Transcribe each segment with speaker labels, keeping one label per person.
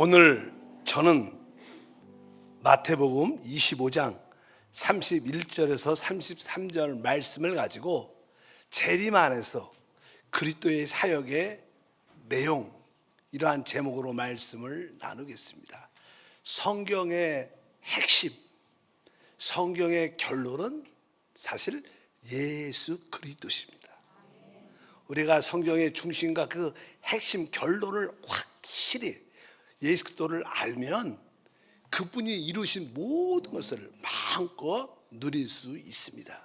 Speaker 1: 오늘 저는 마태복음 25장 31절에서 33절 말씀을 가지고 재림 안에서 그리스도의 사역의 내용, 이러한 제목으로 말씀을 나누겠습니다. 성경의 핵심, 성경의 결론은 사실 예수 그리스도십니다. 우리가 성경의 중심과 그 핵심 결론을 확실히 예수 그리스도를 알면 그분이 이루신 모든 것을 마음껏 누릴 수 있습니다.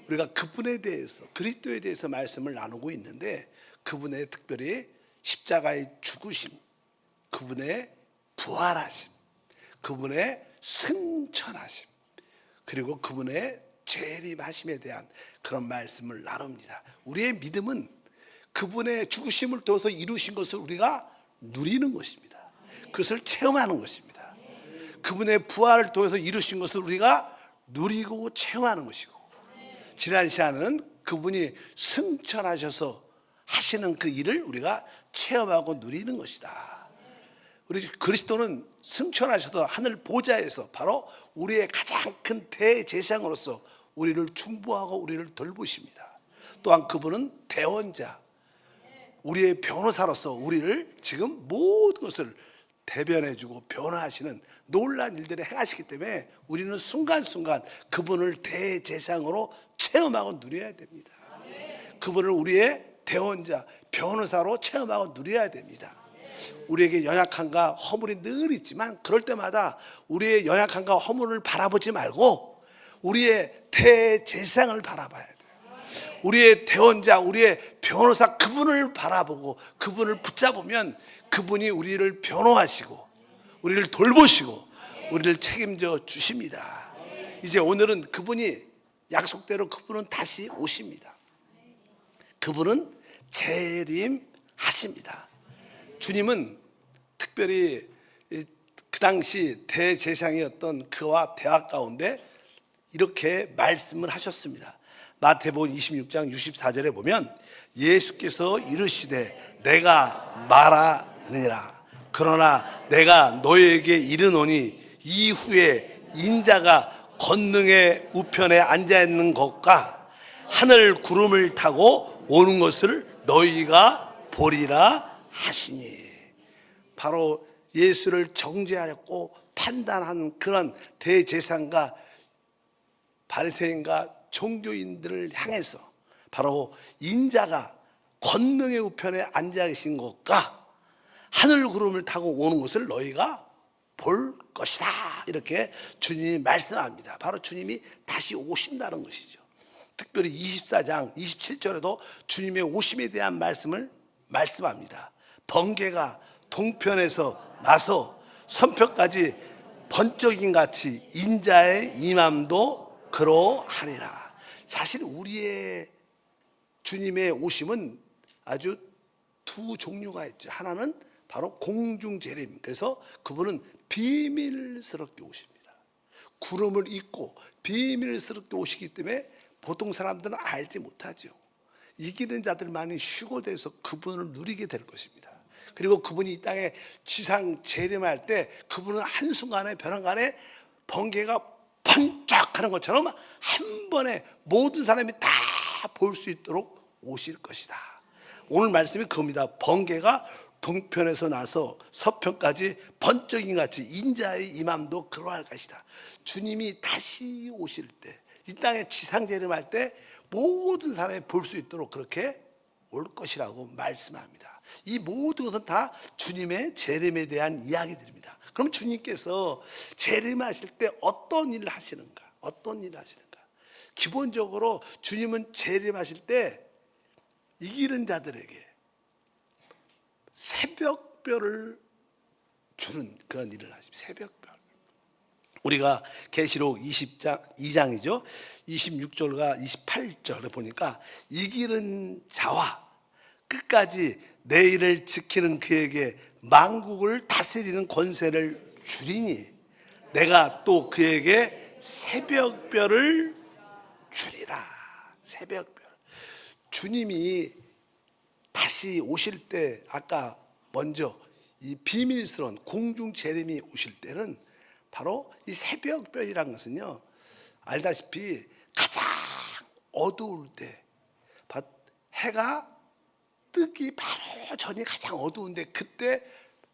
Speaker 1: 우리가 그분에 대해서, 그리스도에 대해서 말씀을 나누고 있는데, 그분의 특별히 십자가의 죽으심, 그분의 부활하심, 그분의 승천하심, 그리고 그분의 재림하심에 대한 그런 말씀을 나눕니다. 우리의 믿음은 그분의 죽으심을 통해서 이루신 것을 우리가 누리는 것입니다. 그것을 체험하는 것입니다. 그분의 부활을 통해서 이루신 것을 우리가 누리고 체험하는 것이고, 지난 시간은 그분이 승천하셔서 하시는 그 일을 우리가 체험하고 누리는 것이다. 우리 그리스도는 승천하셔서 하늘 보좌에서 바로 우리의 가장 큰 대제사장으로서 우리를 중보하고 우리를 돌보십니다. 또한 그분은 대원자, 우리의 변호사로서 우리를 지금 모든 것을 대변해주고 변화하시는 놀라운 일들을 행하시기 때문에 우리는 순간순간 그분을 대제사장으로 체험하고 누려야 됩니다. 그분을 우리의 대원자, 변호사로 체험하고 누려야 됩니다. 우리에게 연약함과 허물이 늘 있지만 그럴 때마다 우리의 연약함과 허물을 바라보지 말고 우리의 대제사장을 바라봐야 돼요. 우리의 대원자, 우리의 변호사, 그분을 바라보고 그분을 붙잡으면 그분이 우리를 변호하시고 우리를 돌보시고 우리를 책임져 주십니다. 이제 오늘은 그분이 약속대로 그분은 다시 오십니다. 그분은 재림하십니다. 주님은 특별히 그 당시 대제사장이었던 그와 대화 가운데 이렇게 말씀을 하셨습니다. 마태복음 26장 64절에 보면 예수께서 이르시되 내가 말하느니라. 그러나 내가 너희에게 이르노니 이후에 인자가 권능의 우편에 앉아있는 것과 하늘 구름을 타고 오는 것을 너희가 보리라 하시니. 바로 예수를 정죄하였고 판단한 그런 대제사장과 바리새인과 종교인들을 향해서 바로 인자가 권능의 우편에 앉아 계신 것과 하늘 구름을 타고 오는 것을 너희가 볼 것이다, 이렇게 주님이 말씀합니다. 바로 주님이 다시 오신다는 것이죠. 특별히 24장 27절에도 주님의 오심에 대한 말씀을 말씀합니다. 번개가 동편에서 나서 서편까지 번쩍임 같이 인자의 임함도 그러하리라. 사실 우리의 주님의 오심은 아주 두 종류가 있죠. 하나는 바로 공중재림, 그래서 그분은 비밀스럽게 오십니다. 구름을 입고 비밀스럽게 오시기 때문에 보통 사람들은 알지 못하죠. 이기는 자들만이 휴거돼서 그분을 누리게 될 것입니다. 그리고 그분이 이 땅에 지상 재림할 때 그분은 한순간에 벼랑간에 번개가 번쩍하는 것처럼 한 번에 모든 사람이 다 볼 수 있도록 오실 것이다. 오늘 말씀이 그겁니다. 번개가 동편에서 나서 서편까지 번쩍임 같이 인자의 임함도 그러할 것이다. 주님이 다시 오실 때, 이 땅에 지상 재림할 때 모든 사람이 볼 수 있도록 그렇게 올 것이라고 말씀합니다. 이 모든 것은 다 주님의 재림에 대한 이야기들입니다. 그럼 주님께서 재림하실 때 어떤 일을 하시는가? 어떤 일을 하시는가? 기본적으로 주님은 재림하실 때 이기는 자들에게 새벽별을 주는 그런 일을 하십니다. 새벽별. 우리가 계시록 2장이죠. 26절과 28절을 보니까 이기는 자와 끝까지 내 일을 지키는 그에게 만국을 다스리는 권세를 주리니 내가 또 그에게 새벽별을 주리라. 새벽별. 주님이 다시 오실 때 아까 먼저 이 비밀스러운 공중 재림이 오실 때는 바로 이 새벽별이라는 것은요, 알다시피 가장 어두울 때, 해가 뜨기 바로 전이 가장 어두운데, 그때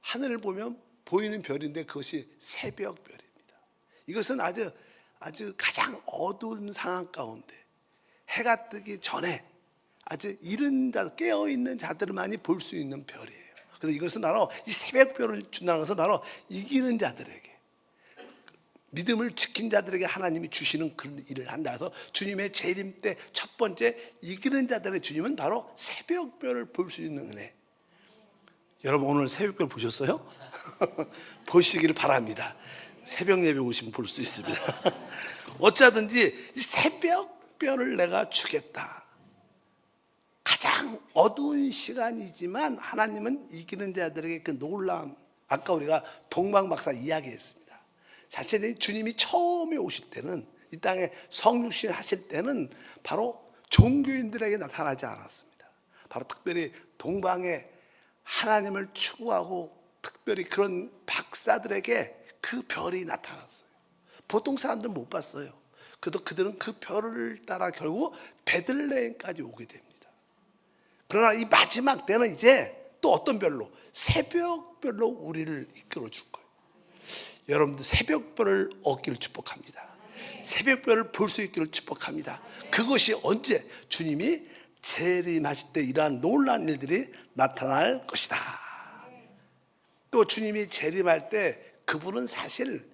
Speaker 1: 하늘을 보면 보이는 별인데 그것이 새벽별입니다. 이것은 아주 가장 어두운 상황 가운데 해가 뜨기 전에 아주 이른 자, 깨어있는 자들만이 볼 수 있는 별이에요. 그래서 이것은 바로 이 새벽별을 준다는 것은 바로 이기는 자들에게, 믿음을 지킨 자들에게 하나님이 주시는 그런 일을 한다. 그래서 주님의 재림 때 첫 번째 이기는 자들의 주님은 바로 새벽별을 볼 수 있는 은혜. 여러분 오늘 새벽별 보셨어요? 보시기를 바랍니다. 새벽 예배 오시면 볼 수 있습니다. 어쩌든지 이 새벽별을 내가 주겠다. 가장 어두운 시간이지만 하나님은 이기는 자들에게 그 놀라움, 아까 우리가 동방박사 이야기했습니다. 사실 주님이 처음에 오실 때는, 이 땅에 성육신 하실 때는 바로 종교인들에게 나타나지 않았습니다. 바로 특별히 동방에 하나님을 추구하고 특별히 그런 박사들에게 그 별이 나타났어요. 보통 사람들은 못 봤어요. 그래도 그들은 그 별을 따라 결국 베들레헴까지 오게 됩니다. 그러나 이 마지막 때는 이제 또 어떤 별로? 새벽별로 우리를 이끌어 줄 거예요. 여러분들 새벽별을 얻기를 축복합니다. 새벽별을 볼 수 있기를 축복합니다. 그것이 언제? 주님이 재림하실 때 이러한 놀라운 일들이 나타날 것이다. 또 주님이 재림할 때 그분은 사실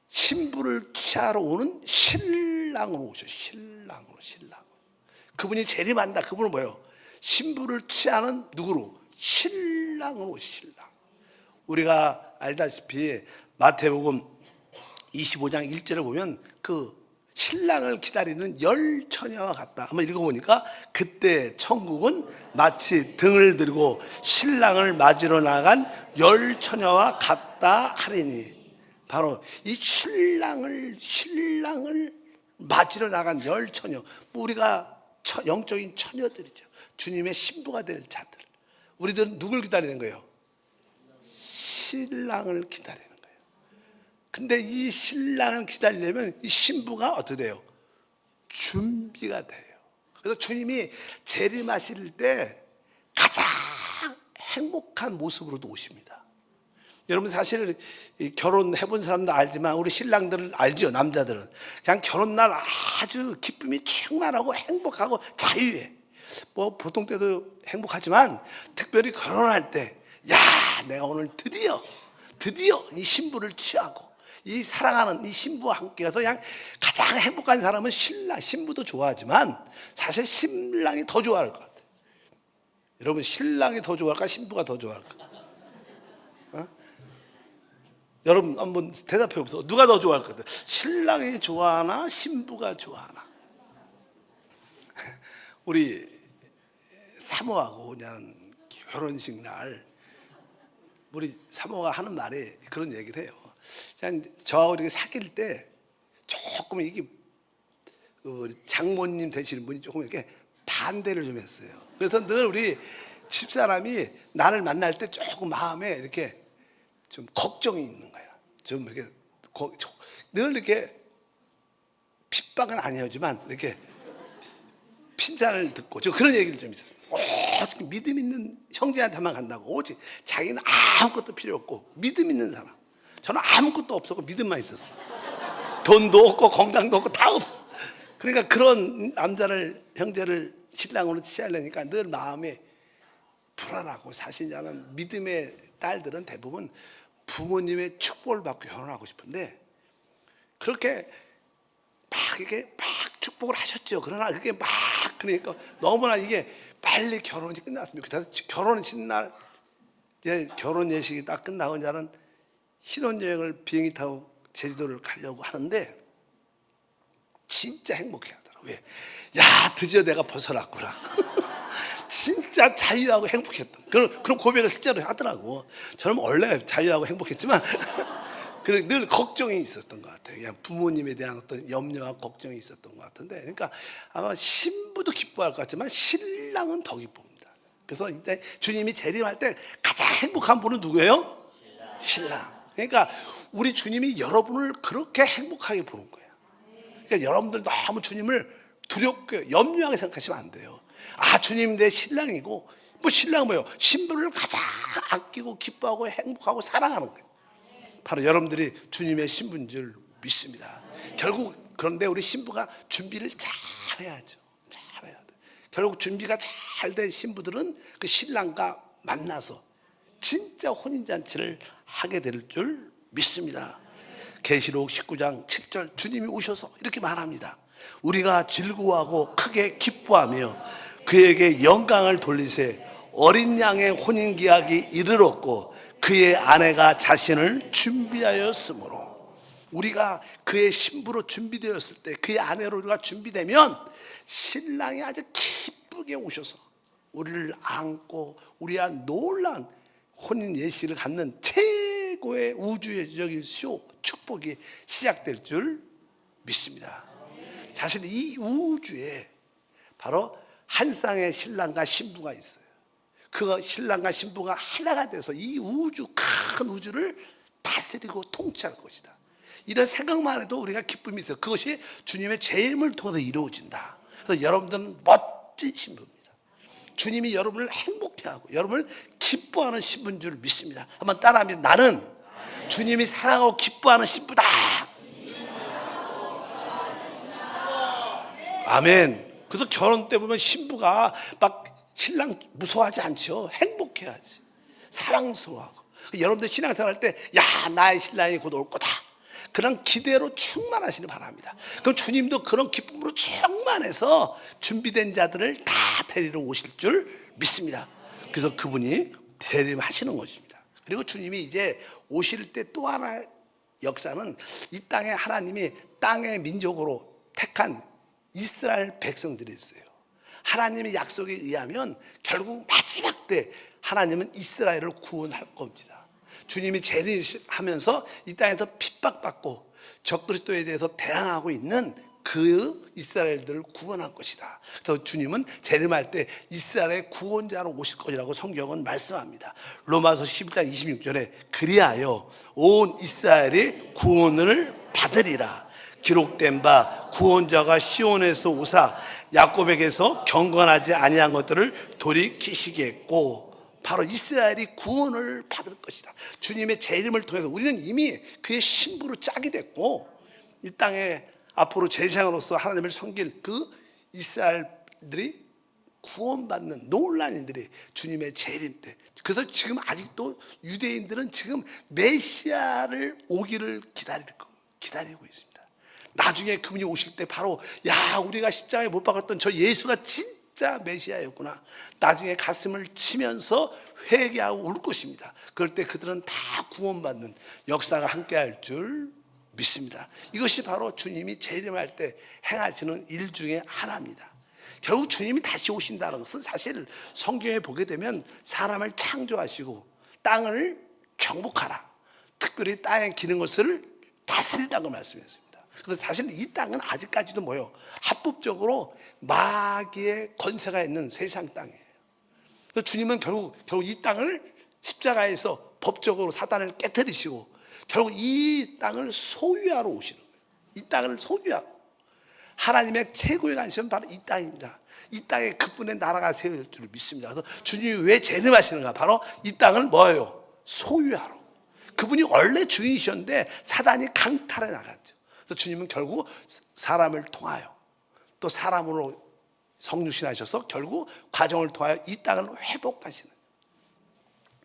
Speaker 1: 신부를 취하러 오는 신랑으로 오셔. 신랑으로. 그분이 재림한다. 그분은 뭐예요? 신부를 취하는 누구로? 신랑으로. 신랑. 우리가 알다시피 마태복음 25장 1절에 보면 그 신랑을 기다리는 열 처녀와 같다. 한번 읽어보니까 그때 천국은 마치 등을 들고 신랑을 맞으러 나간 열 처녀와 같다 하리니, 바로 이 신랑을 맞으러 나간 열 처녀, 우리가 영적인 처녀들이죠. 주님의 신부가 될 자들. 우리들은 누굴 기다리는 거예요? 신랑을 기다리는 거예요. 근데 이 신랑을 기다리려면 이 신부가 어떻게 돼요? 준비가 돼요. 그래서 주님이 재림하실 때 가장 행복한 모습으로도 오십니다. 여러분 사실 결혼해본 사람도 알지만 우리 신랑들을 알죠. 남자들은 그냥 결혼날 아주 기쁨이 충만하고 행복하고 자유해. 뭐 보통 때도 행복하지만 특별히 결혼할 때, 야, 내가 오늘 드디어 이 신부를 취하고 이 사랑하는 이 신부와 함께 해서 그냥 가장 행복한 사람은 신랑, 신부도 좋아하지만 사실 신랑이 더 좋아할 것 같아요. 여러분 신랑이 더 좋아할까? 신부가 더 좋아할까? 어? 여러분 한번 대답해 보세요. 누가 더 좋아할 것 같아요? 신랑이 좋아하나? 신부가 좋아하나? 우리 사모하고 그냥 결혼식 날 우리 사모가 하는 말에 그런 얘기를 해요. 그냥 저하고 이렇게 사귈 때 조금 이게 장모님 되시는 분이 조금 이렇게 반대를 좀 했어요. 그래서 늘 우리 집사람이 나를 만날 때 조금 마음에 이렇게 좀 걱정이 있는 거야. 좀 이렇게 늘 이렇게 핍박은 아니었지만 이렇게 핀잔을 듣고 저 그런 얘기를 좀 있었어요. 오직 믿음 있는 형제한테만 간다고. 오직 자기는 아무것도 필요 없고 믿음 있는 사람. 저는 아무것도 없었고 믿음만 있었어요. 돈도 없고 건강도 없고 다 없어. 그러니까 그런 남자를, 형제를 신랑으로 취하려니까 늘 마음에 불안하고, 사실 저는 믿음의 딸들은 대부분 부모님의 축복을 받고 결혼하고 싶은데 그렇게 막 축복을 하셨죠. 그러나 그게 막 그러니까 너무나 이게 빨리 결혼이 끝났습니다. 그래서 결혼식 날 이제 결혼 예식이 딱 끝나고 이제는 신혼여행을 비행기 타고 제주도를 가려고 하는데 진짜 행복해 하더라고요. 왜? 야, 드디어 내가 벗어났구나. 진짜 자유하고 행복했던 그런 고백을 실제로 하더라고. 저는 원래 자유하고 행복했지만 늘 걱정이 있었던 것 같아요. 그냥 부모님에 대한 어떤 염려와 걱정이 있었던 것 같은데, 그러니까 아마 신부도 기뻐할 것 같지만 신랑은 더 기쁩니다. 그래서 이때 주님이 재림할 때 가장 행복한 분은 누구예요? 신랑. 그러니까 우리 주님이 여러분을 그렇게 행복하게 보는 거예요. 그러니까 여러분들 너무 주님을 두렵게 염려하게 생각하시면 안 돼요. 아, 주님 내 신랑이고, 뭐 신랑은 뭐예요? 신부를 가장 아끼고 기뻐하고 행복하고 사랑하는 거예요. 바로 여러분들이 주님의 신부인 줄 믿습니다. 결국 그런데 우리 신부가 준비를 잘 해야죠. 잘 해야 돼. 결국 준비가 잘 된 신부들은 그 신랑과 만나서 진짜 혼인잔치를 하게 될 줄 믿습니다. 계시록 19장 7절 주님이 오셔서 이렇게 말합니다. 우리가 즐거워하고 크게 기뻐하며 그에게 영광을 돌리세. 어린 양의 혼인기약이 이르렀고 그의 아내가 자신을 준비하였으므로, 우리가 그의 신부로 준비되었을 때, 그의 아내로 우리가 준비되면 신랑이 아주 기쁘게 오셔서 우리를 안고 우리와 놀라운 혼인 예식을 갖는 최고의 우주적인 쇼, 축복이 시작될 줄 믿습니다. 사실 이 우주에 바로 한 쌍의 신랑과 신부가 있어요. 그 신랑과 신부가 하나가 돼서 이 우주, 큰 우주를 다스리고 통치할 것이다. 이런 생각만 해도 우리가 기쁨이 있어요. 그것이 주님의 재림을 통해서 이루어진다. 그래서 여러분들은 멋진 신부입니다. 주님이 여러분을 행복해 하고 여러분을 기뻐하는 신부인 줄 믿습니다. 한번 따라합니다. 나는 주님이 사랑하고 기뻐하는 신부다. 아멘. 그래서 결혼 때 보면 신부가 막 신랑 무서워하지 않죠. 행복해하지. 사랑스러워하고. 여러분들 신앙생활 할 때, 야, 나의 신랑이 곧 올 거다. 그런 기대로 충만하시길 바랍니다. 그럼 주님도 그런 기쁨으로 충만해서 준비된 자들을 다 데리러 오실 줄 믿습니다. 그래서 그분이 재림하시는 것입니다. 그리고 주님이 이제 오실 때 또 하나의 역사는, 이 땅에 하나님이 땅의 민족으로 택한 이스라엘 백성들이 있어요. 하나님의 약속에 의하면 결국 마지막 때 하나님은 이스라엘을 구원할 겁니다. 주님이 재림하면서 이 땅에서 핍박받고 적그리스도에 대해서 대항하고 있는 그 이스라엘들을 구원할 것이다. 그래서 주님은 재림할 때 이스라엘의 구원자로 오실 것이라고 성경은 말씀합니다. 로마서 11장 26절에 그리하여 온 이스라엘이 구원을 받으리라. 기록된 바 구원자가 시온에서 오사 야곱에게서 경건하지 아니한 것들을 돌이키시겠고, 바로 이스라엘이 구원을 받을 것이다. 주님의 재림을 통해서 우리는 이미 그의 신부로 짝이 됐고, 이 땅에 앞으로 제사장으로서 하나님을 섬길 그 이스라엘들이 구원받는 놀라운 일들이 주님의 재림 때. 그래서 지금 아직도 유대인들은 지금 메시아를 오기를 기다리고 있습니다. 나중에 그분이 오실 때 바로, 야, 우리가 십자가에 못 박았던 저 예수가 진짜 메시아였구나. 나중에 가슴을 치면서 회개하고 울 것입니다. 그럴 때 그들은 다 구원받는 역사가 함께할 줄 믿습니다. 이것이 바로 주님이 재림할 때 행하시는 일 중에 하나입니다. 결국 주님이 다시 오신다는 것은 사실 성경에 보게 되면 사람을 창조하시고 땅을 정복하라, 특별히 땅에 기는 것을 다스리라고 말씀했습니다. 그래서 사실 이 땅은 아직까지도 뭐예요? 합법적으로 마귀의 권세가 있는 세상 땅이에요. 그래서 주님은 결국 이 땅을 십자가에서 법적으로 사단을 깨뜨리시고 결국 이 땅을 소유하러 오시는 거예요. 이 땅을 소유하고, 하나님의 최고의 관심은 바로 이 땅입니다. 이 땅에 그분의 나라가 세워질 줄 믿습니다. 그래서 주님이 왜 재림하시는가? 바로 이 땅을 뭐예요? 소유하러. 그분이 원래 주인이셨는데 사단이 강탈해 나갔죠. 그래서 주님은 결국 사람을 통하여, 또 사람으로 성육신하셔서 결국 과정을 통하여 이 땅을 회복하시는,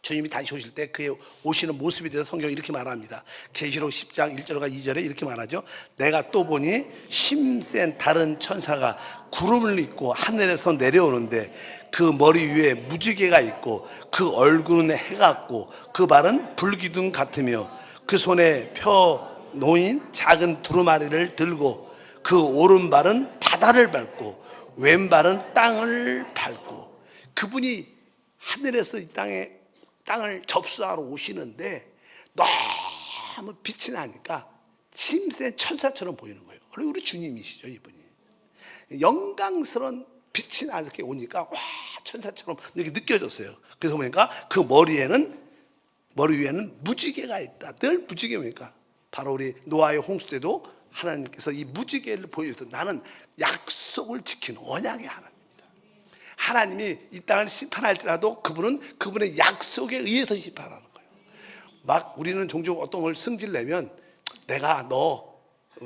Speaker 1: 주님이 다시 오실 때 그의 오시는 모습에 대해서 성경이 이렇게 말합니다. 계시록 10장 1절과 2절에 이렇게 말하죠. 내가 또 보니 힘센 다른 천사가 구름을 입고 하늘에서 내려오는데 그 머리 위에 무지개가 있고 그 얼굴은 해 같고 그 발은 불기둥 같으며 그 손에 펴 놓인 작은 두루마리를 들고 그 오른발은 바다를 밟고 왼발은 땅을 밟고, 그분이 하늘에서 이 땅을 접수하러 오시는데 너무 빛이 나니까 힘센 천사처럼 보이는 거예요. 우리 주님이시죠. 이분이 영광스러운 빛이 나게 오니까 와, 천사처럼 이렇게 느껴졌어요. 그래서 보니까 그 머리 위에는 무지개가 있다. 늘 무지개 보니까 바로 우리 노아의 홍수 때도 하나님께서 이 무지개를 보여줘서 나는 약속을 지키는 언약의 하나님입니다. 하나님이 이 땅을 심판할지라도 그분은 그분의 약속에 의해서 심판하는 거예요. 막 우리는 종종 어떤 걸 승질 내면 내가 너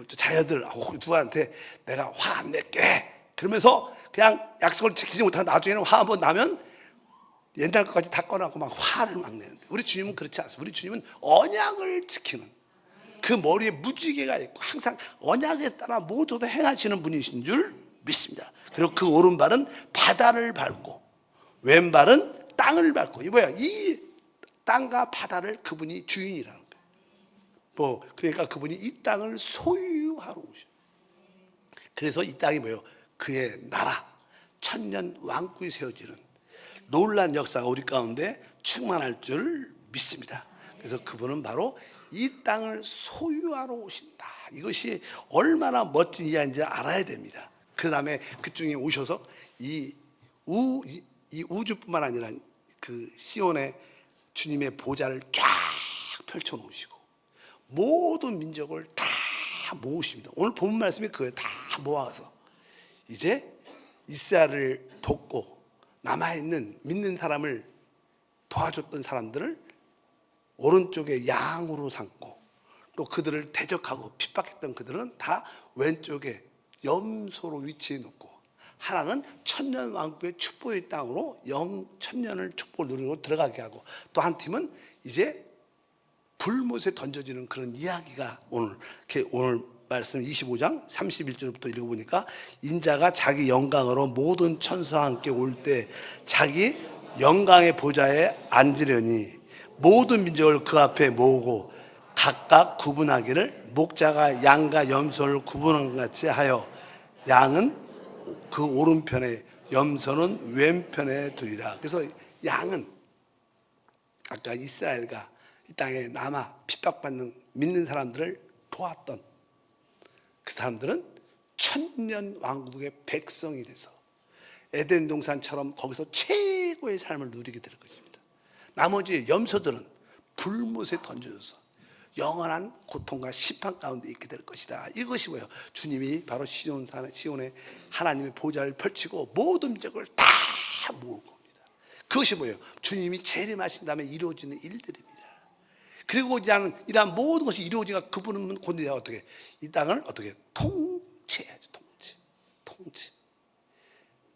Speaker 1: 자녀들 누구한테 내가 화 안 낼게 그러면서 그냥 약속을 지키지 못하고 나중에는 화 한번 나면 옛날 것까지 다 꺼내고 막 화를 막 내는데 우리 주님은 그렇지 않습니다. 우리 주님은 언약을 지키는 그 머리에 무지개가 있고 항상 언약에 따라 모두 다 행하시는 분이신 줄 믿습니다. 그리고 그 오른발은 바다를 밟고 왼발은 땅을 밟고 이 뭐야? 이 땅과 바다를 그분이 주인이라는 거예요. 그러니까 그분이 이 땅을 소유하러 오신. 그래서 이 땅이 뭐예요? 그의 나라 천년 왕국이 세워지는 놀라운 역사가 우리 가운데 충만할 줄 믿습니다. 그래서 그분은 바로 이 땅을 소유하러 오신다. 이것이 얼마나 멋진 이야기인지 알아야 됩니다. 그 다음에 그중에 오셔서 이 우주뿐만 아니라 그 시온의 주님의 보좌를 쫙 펼쳐 놓으시고 모든 민족을 다 모으십니다. 오늘 본 말씀이 그거예요. 다 모아서 이제 이스라엘을 돕고 남아있는 믿는 사람을 도와줬던 사람들을 오른쪽에 양으로 삼고 또 그들을 대적하고 핍박했던 그들은 다 왼쪽에 염소로 위치해 놓고 하나는 천년 왕국의 축복의 땅으로 천년을 축복을 누리고 들어가게 하고 또 한 팀은 이제 불못에 던져지는 그런 이야기가 오늘 말씀 25장 31절부터 읽어보니까 인자가 자기 영광으로 모든 천사와 함께 올 때 자기 영광의 보좌에 앉으려니 모든 민족을 그 앞에 모으고 각각 구분하기를 목자가 양과 염소를 구분한 것 같이 하여 양은 그 오른편에 염소는 왼편에 두리라. 그래서 양은 아까 이스라엘과 이 땅에 남아 핍박받는 믿는 사람들을 도왔던 그 사람들은 천년 왕국의 백성이 돼서 에덴 동산처럼 거기서 최고의 삶을 누리게 될 것입니다. 나머지 염소들은 불못에 던져져서 영원한 고통과 심판 가운데 있게 될 것이다. 이것이 뭐예요? 주님이 바로 시온에 하나님의 보좌를 펼치고 모든 민족을 다 모을 겁니다. 그것이 뭐예요? 주님이 재림하신 다음에 이루어지는 일들입니다. 그리고 이러한 모든 것이 이루어지니까 그분은 곧 어떻게 이 땅을 어떻게 통치해야죠. 통치.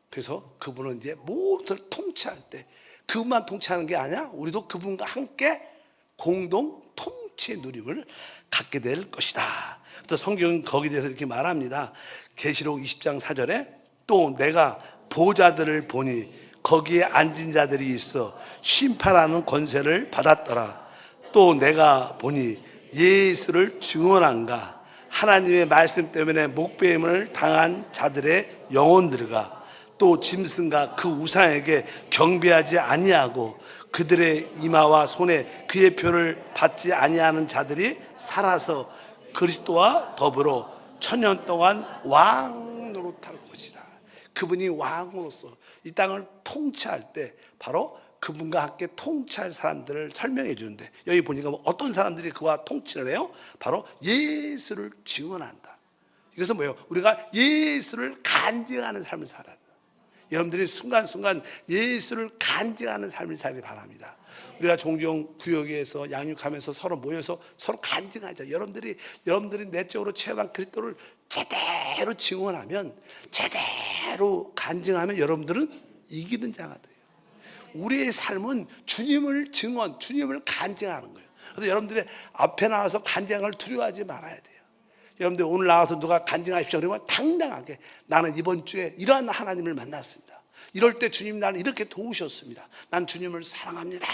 Speaker 1: 그래서 그분은 이제 모든 것을 통치할 때 그분만 통치하는 게 아니야. 우리도 그분과 함께 공동 통치의 누림을 갖게 될 것이다. 또 성경은 거기에 대해서 이렇게 말합니다. 계시록 20장 4절에 또 내가 보좌들을 보니 거기에 앉은 자들이 있어 심판하는 권세를 받았더라. 또 내가 보니 예수를 증언한가 하나님의 말씀 때문에 목배임을 당한 자들의 영혼들과 또 짐승과 그 우상에게 경배하지 아니하고 그들의 이마와 손에 그의 표를 받지 아니하는 자들이 살아서 그리스도와 더불어 천년 동안 왕 노릇할 것이다. 그분이 왕으로서 이 땅을 통치할 때 바로 그분과 함께 통치할 사람들을 설명해 주는데 여기 보니까 어떤 사람들이 그와 통치를 해요? 바로 예수를 증언한다. 이것은 뭐예요? 우리가 예수를 간증하는 삶을 살아야 돼요. 여러분들이 순간순간 예수를 간증하는 삶을 살기 바랍니다. 우리가 종종 구역에서 양육하면서 서로 모여서 서로 간증하자. 여러분들이 내적으로 체험한 그리스도를 제대로 증언하면 제대로 간증하면 여러분들은 이기는 자가 돼요. 우리의 삶은 주님을 주님을 간증하는 거예요. 그래서 여러분들이 앞에 나와서 간증하는 걸 두려워하지 말아야 돼요. 여러분들 오늘 나와서 누가 간증하십시오 그러면 당당하게 나는 이번 주에 이러한 하나님을 만났습니다. 이럴 때 주님 나를 이렇게 도우셨습니다. 난 주님을 사랑합니다.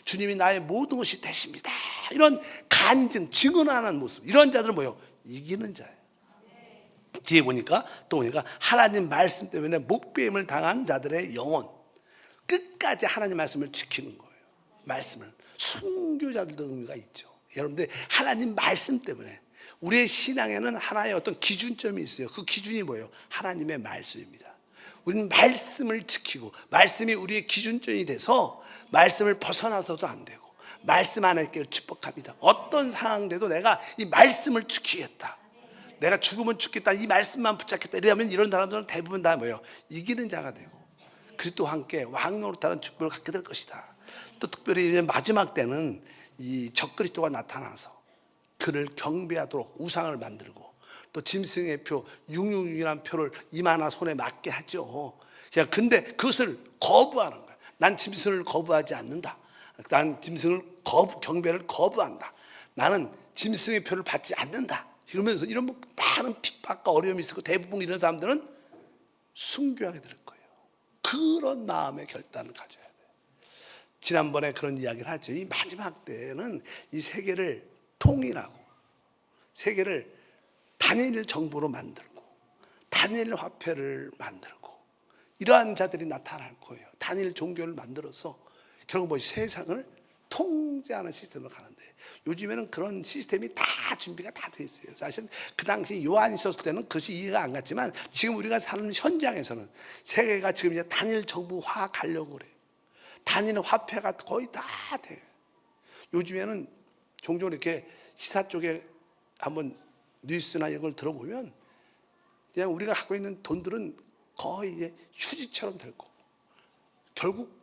Speaker 1: 주님이 나의 모든 것이 되십니다. 이런 간증, 증언하는 모습, 이런 자들은 뭐예요? 이기는 자예요. 뒤에 보니까 하나님 말씀 때문에 목배임을 당한 자들의 영혼, 끝까지 하나님 말씀을 지키는 거예요. 말씀을 순교자들도 의미가 있죠. 여러분들 하나님 말씀 때문에 우리의 신앙에는 하나의 어떤 기준점이 있어요. 그 기준이 뭐예요? 하나님의 말씀입니다. 우리는 말씀을 지키고 말씀이 우리의 기준점이 돼서 말씀을 벗어나서도 안 되고 말씀 안에 있기를 축복합니다. 어떤 상황돼도 내가 이 말씀을 지키겠다, 내가 죽으면 죽겠다, 이 말씀만 붙잡겠다 이러면 이런 사람들은 대부분 다 뭐예요? 이기는 자가 되고 그리스도와 함께 왕노릇하는 축복을 갖게 될 것이다. 또 특별히 마지막 때는 이 적그리스도가 나타나서 그를 경배하도록 우상을 만들고 또 짐승의 표 666이라는 표를 이마나 손에 맞게 하죠. 근데 그것을 거부하는 거예요. 난 짐승을 거부하지 않는다. 난 짐승을 경배를 거부한다. 나는 짐승의 표를 받지 않는다. 이러면서 이런 많은 핍박과 어려움이 있고 대부분 이런 사람들은 순교하게 될 거예요. 그런 마음의 결단을 가져야 돼요. 지난번에 그런 이야기를 하죠. 이 마지막 때는 이 세계를 통일하고 세계를 다니엘 정부로 만들고 다니엘 화폐를 만들고 이러한 자들이 나타날 거예요. 다니엘 종교를 만들어서 결국 뭐 세상을 통제하는 시스템으로 가는데 요즘에는 그런 시스템이 다 준비가 다 돼 있어요. 사실 그 당시 요한이 있었을 때는 그것이 이해가 안 갔지만 지금 우리가 사는 현장에서는 세계가 지금 이제 다니엘 정부화 가려고 그래요. 다니엘 화폐가 거의 다 돼요. 요즘에는 종종 이렇게 시사 쪽에 한번 뉴스나 이런 걸 들어보면 그냥 우리가 갖고 있는 돈들은 거의 이제 휴지처럼 될 거고 결국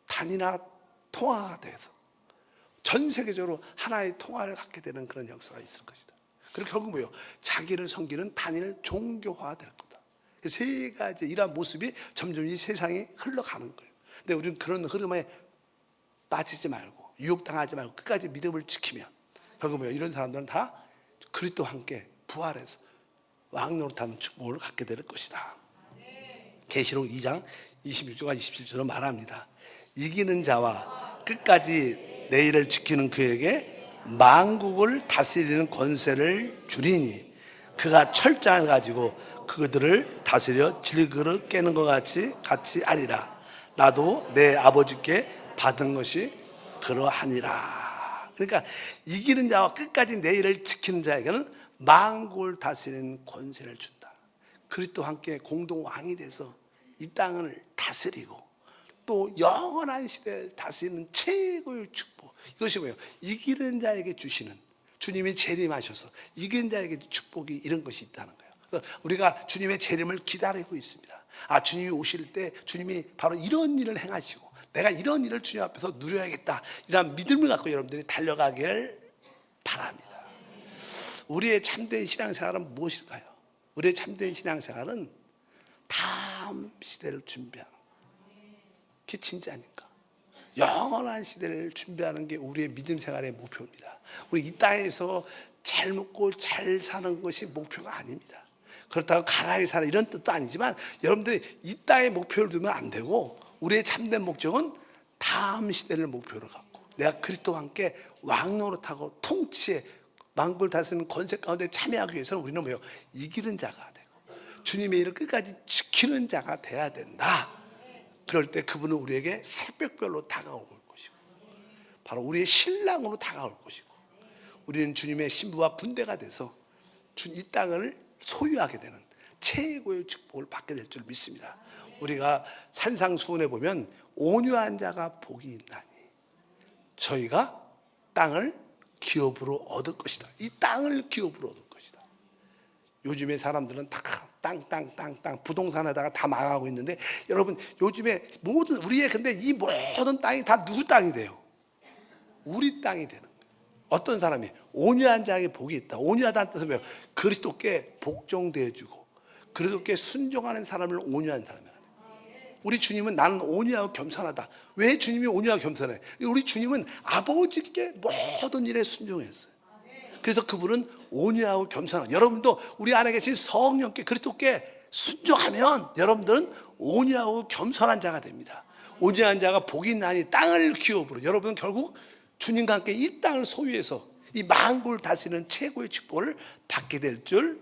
Speaker 1: 단위나 통화가 돼서 전 세계적으로 하나의 통화를 갖게 되는 그런 역사가 있을 것이다. 그리고 결국 뭐예요? 자기를 섬기는 단일 종교화 될 거다. 세 가지 이러한 모습이 점점 이 세상이 흘러가는 거예요. 근데 우리는 그런 흐름에 빠지지 말고 유혹당하지 말고 끝까지 믿음을 지키면 결국 뭐예요? 이런 사람들은 다 그리스도와 함께 부활해서 왕노릇하는 축복을 갖게 될 것이다. 계시록 2장 26절과 27절로 말합니다. 이기는 자와 끝까지 내 일을 지키는 그에게 만국을 다스리는 권세를 주리니 그가 철장을 가지고 그들을 다스려 질그릇 깨는 것 같이 하리라. 나도 내 아버지께 받은 것이 그러하니라. 그러니까 이기는 자와 끝까지 내 일을 지키는 자에게는 만국을 다스리는 권세를 준다. 그리스도와 함께 공동 왕이 돼서 이 땅을 다스리고 또 영원한 시대를 다스리는 최고의 축복. 이것이 뭐예요? 이기는 자에게 주시는, 주님이 재림하셔서 이기는 자에게 축복이 이런 것이 있다는 거예요. 그래서 우리가 주님의 재림을 기다리고 있습니다. 주님이 오실 때 주님이 바로 이런 일을 행하시고 내가 이런 일을 주님 앞에서 누려야겠다, 이런 믿음을 갖고 여러분들이 달려가길 바랍니다. 우리의 참된 신앙생활은 무엇일까요? 우리의 참된 신앙생활은 다음 시대를 준비하는 거예요. 그게 진짜니까. 영원한 시대를 준비하는 게 우리의 믿음 생활의 목표입니다. 우리 이 땅에서 잘 먹고 잘 사는 것이 목표가 아닙니다. 그렇다고 가난하게 사는 이런 뜻도 아니지만 여러분들이 이 땅에 목표를 두면 안 되고 우리의 참된 목적은 다음 시대를 목표로 갖고 내가 그리스도와 함께 왕노릇하고 통치에 만국을 다스리는 권세 가운데 참여하기 위해서는 우리는 뭐예요? 이기는 자가 되고 주님의 일을 끝까지 지키는 자가 돼야 된다. 그럴 때 그분은 우리에게 새벽별로 다가올 것이고 바로 우리의 신랑으로 다가올 것이고 우리는 주님의 신부와 군대가 돼서 이 땅을 소유하게 되는 최고의 축복을 받게 될 줄 믿습니다. 우리가 산상수훈에 보면 온유한 자가 복이 있나니 저희가 땅을 기업으로 얻을 것이다. 이 땅을 기업으로 얻을 것이다. 요즘에 사람들은 다 땅 부동산에다가 다 망하고 있는데 여러분 요즘에 모든 우리의 근데 이 모든 땅이 다 누구 땅이 돼요? 우리 땅이 되는 거예요. 어떤 사람이 온유한 자에게 복이 있다. 온유하다는 뜻은 뭐예요? 그리스도께 복종되어주고 그리스도께 순종하는 사람을 온유한 사람이에요. 우리 주님은 나는 온유하고 겸손하다. 왜 주님이 온유하고 겸손해? 우리 주님은 아버지께 모든 일에 순종했어요. 그래서 그분은 온유하고 겸손한, 여러분도 우리 안에 계신 성령께 그리스도께 순종하면 여러분들은 온유하고 겸손한 자가 됩니다. 온유한 자가 복이 있나니 땅을 기업으로, 여러분은 결국 주님과 함께 이 땅을 소유해서 이 만국을 다스리는 최고의 축복을 받게 될 줄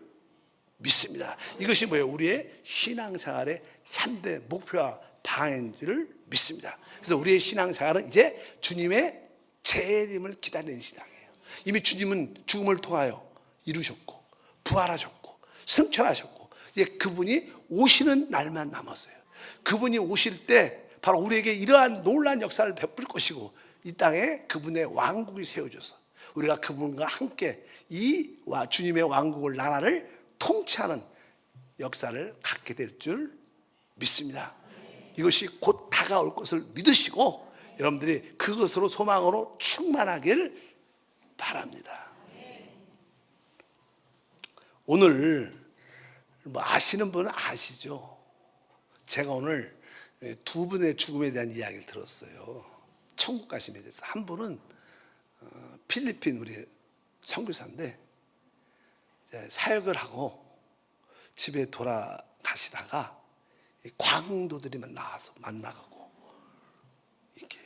Speaker 1: 믿습니다. 이것이 뭐예요? 우리의 신앙생활의 참된 목표와 방향인지를 믿습니다. 그래서 우리의 신앙생활은 이제 주님의 재림을 기다리는 신앙이에요. 이미 주님은 죽음을 통하여 이루셨고 부활하셨고 승천하셨고 이제 그분이 오시는 날만 남았어요. 그분이 오실 때 바로 우리에게 이러한 놀라운 역사를 베풀 것이고, 이 땅에 그분의 왕국이 세워져서 우리가 그분과 함께 이 주님의 왕국을, 나라를 통치하는 역사를 갖게 될 줄 믿습니다. 이것이 곧 다가올 것을 믿으시고 여러분들이 그것으로 소망으로 충만하길 바랍니다. 오늘 아시는 분은 아시죠? 제가 오늘 두 분의 죽음에 대한 이야기를 들었어요. 천국 가심에 대해서. 한 분은 필리핀 우리 선교사인데 사역을 하고 집에 돌아가시다가 광도들이만 나와서 만나가고 이렇게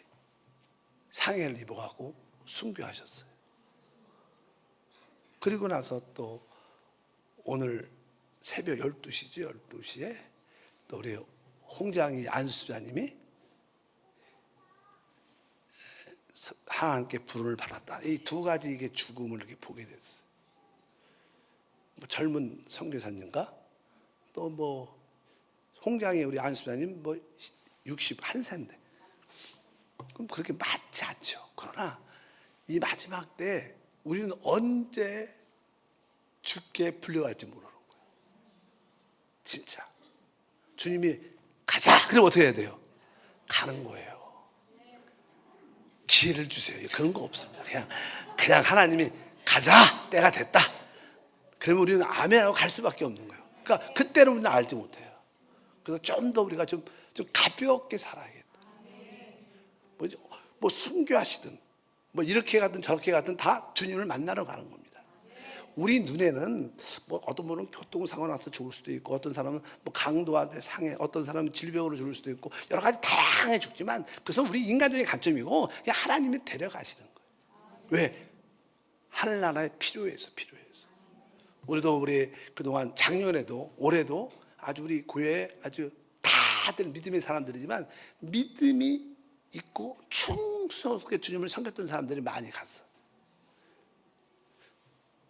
Speaker 1: 상해를 입어가고 순교하셨어요. 그리고 나서 또 오늘 새벽 12시죠. 12시에 또 우리 홍장희 안수자님이 하나님께 부름을 받았다. 이 두 가지 이게 죽음을 이렇게 보게 됐어요. 뭐 젊은 선교사님과 또 뭐 홍장희 우리 안수자님 뭐 61세인데 그럼 그렇게 많지 않죠. 그러나 이 마지막 때 우리는 언제 죽게 불려갈지 모르는 거예요. 진짜 주님이 가자 그러면 어떻게 해야 돼요? 가는 거예요. 기회를 주세요. 그런 거 없습니다. 그냥 하나님이 가자 때가 됐다 그러면 우리는 아멘하고 갈 수밖에 없는 거예요. 그러니까 그때는 우리는 알지 못해요. 그래서 좀 더 우리가 좀 가볍게 살아야겠다. 뭐 순교하시든 뭐 이렇게 가든 저렇게 가든 다 주님을 만나러 가는 겁니다. 우리 눈에는 뭐 어떤 분은 교통사고 나서 죽을 수도 있고, 어떤 사람은 뭐 강도한테 상해, 어떤 사람은 질병으로 죽을 수도 있고, 여러 가지 다양하게 죽지만 그것은 우리 인간적인 관점이고 그냥 하나님이 데려가시는 거예요. 왜? 하늘나라에 필요해서. 우리도 우리 그동안 작년에도 올해도 아주 우리 교회에 아주 다들 믿음의 사람들이지만 믿음이 있고 충성스럽게 주님을 섬겼던 사람들이 많이 갔어.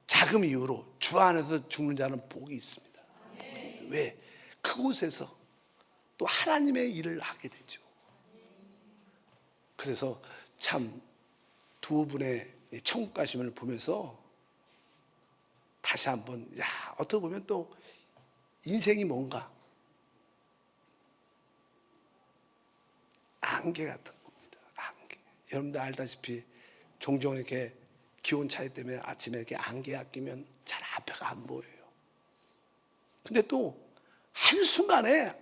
Speaker 1: 자금 이후로 주 안에서 죽는 자는 복이 있습니다. 왜? 그곳에서 또 하나님의 일을 하게 되죠. 그래서 참 두 분의 천국 가심을 보면서 다시 한번 어떻게 보면 또 인생이 뭔가 안개 같은 겁니다. 안개. 여러분들 알다시피 종종 이렇게 기온 차이 때문에 아침에 이렇게 안개가 끼면 잘 앞에가 안 보여요. 근데 또 한순간에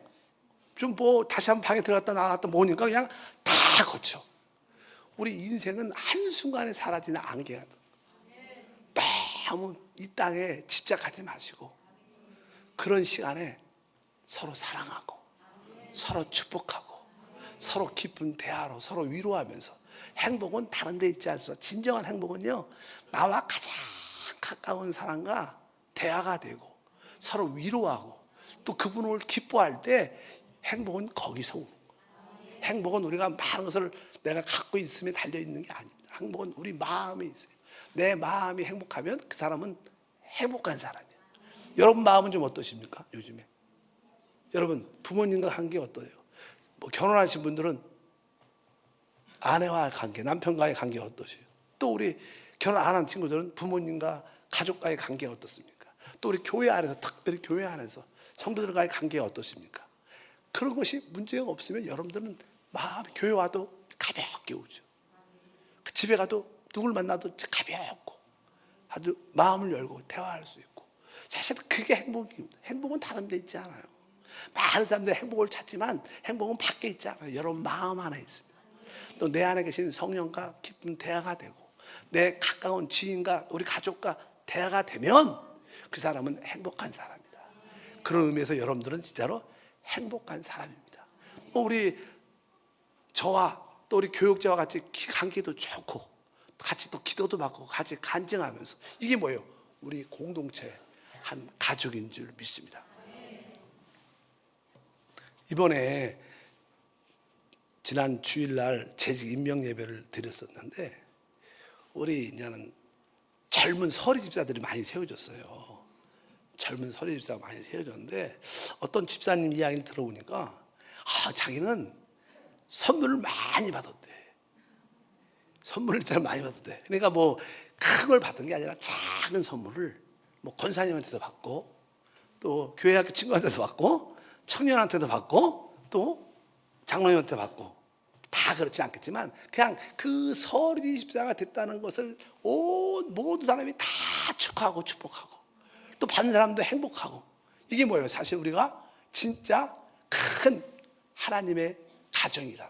Speaker 1: 좀 뭐 다시 한번 방에 들어갔다 나갔다 보니까 그냥 다 거쳐. 우리 인생은 한순간에 사라지는 안개 같은 너무 이 땅에 집착하지 마시고 그런 시간에 서로 사랑하고 서로 축복하고 서로 깊은 대화로 서로 위로하면서 행복은 다른 데 있지 않습니다. 진정한 행복은요 나와 가장 가까운 사람과 대화가 되고 서로 위로하고 또 그분을 기뻐할 때 행복은 거기서 오는 거예요. 행복은 우리가 많은 것을 내가 갖고 있으면 달려있는 게 아닙니다. 행복은 우리 마음에 있어요. 내 마음이 행복하면 그 사람은 행복한 사람이에요. 여러분 마음은 좀 어떠십니까? 요즘에 여러분 부모님과 관계 어떠세요? 뭐 결혼하신 분들은 아내와의 관계, 남편과의 관계 어떠세요? 또 우리 결혼 안 한 친구들은 부모님과 가족과의 관계가 어떻습니까? 또 우리 교회 안에서 특별히 교회 안에서 성도들과의 관계가 어떻습니까? 그런 것이 문제가 없으면 여러분들은 마음 교회 와도 가볍게 오죠. 그 집에 가도 누굴 만나도 가볍고 아주 마음을 열고 대화할 수 있고 사실 그게 행복입니다. 행복은 다른 데 있지 않아요. 많은 사람들이 행복을 찾지만 행복은 밖에 있지 않아요. 여러분 마음 안에 있습니다. 또 내 안에 계신 성령과 깊은 대화가 되고 내 가까운 지인과 우리 가족과 대화가 되면 그 사람은 행복한 사람이다. 그런 의미에서 여러분들은 진짜로 행복한 사람입니다. 우리 저와 또 우리 교육자와 같이 관계도 좋고 같이 또 기도도 받고 같이 간증하면서 이게 뭐예요? 우리 공동체 한 가족인 줄 믿습니다. 이번에 지난 주일날 재직 임명 예배를 드렸었는데 우리 이제는 젊은 서리 집사들이 많이 세워졌어요. 젊은 서리 집사가 많이 세워졌는데 어떤 집사님 이야기를 들어보니까 자기는 선물을 많이 받았대. 선물을 잘 많이 받았대. 그러니까 뭐 큰 걸 받은 게 아니라 작은 선물을 뭐 권사님한테도 받고 또 교회 학교 친구한테도 받고 청년한테도 받고 또 장로님한테 받고 다 그렇지 않겠지만 그냥 그 서리 집사가 됐다는 것을 온 모든 사람이 다 축하하고 축복하고 또 받는 사람도 행복하고 이게 뭐예요? 사실 우리가 진짜 큰 하나님의 가정이란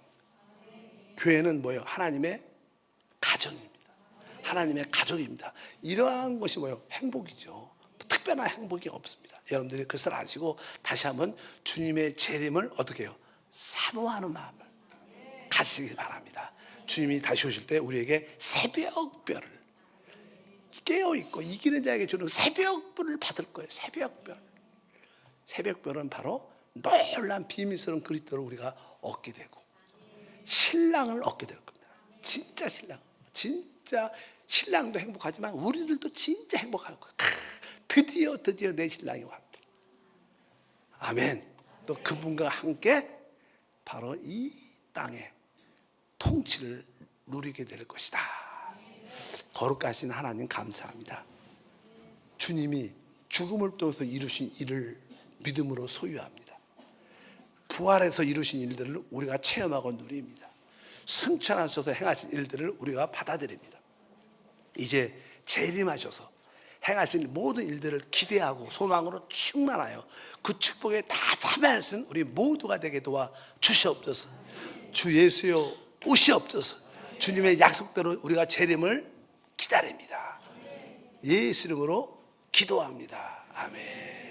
Speaker 1: 교회는 뭐예요? 하나님의 가정입니다. 하나님의 가족입니다. 이러한 것이 뭐예요? 행복이죠. 특별한 행복이 없습니다. 여러분들이 그것을 아시고 다시 한번 주님의 재림을 어떻게 해요? 사모하는 마음을 가지시기 바랍니다. 주님이 다시 오실 때 우리에게 새벽별을 깨어있고 이기는 자에게 주는 새벽별을 받을 거예요. 새벽별. 새벽별은 바로 놀란 비밀스러운 그리스도를 우리가 얻게 되고 신랑을 얻게 될 겁니다. 진짜 신랑. 진짜 신랑도 행복하지만 우리들도 진짜 행복할 거예요. 드디어 내 신랑이 왔다. 아멘. 또 그분과 함께 바로 이 땅의 통치를 누리게 될 것이다. 거룩하신 하나님 감사합니다. 주님이 죽음을 통해서 이루신 일을 믿음으로 소유합니다. 부활해서 이루신 일들을 우리가 체험하고 누립니다. 승천하셔서 행하신 일들을 우리가 받아들입니다. 이제 재림하셔서 행하신 모든 일들을 기대하고 소망으로 충만하여 그 축복에 다 참여할 수 있는 우리 모두가 되게 도와 주시옵소서. 주 예수여 오시옵소서. 주님의 약속대로 우리가 재림을 기다립니다. 예수 이름으로 기도합니다. 아멘.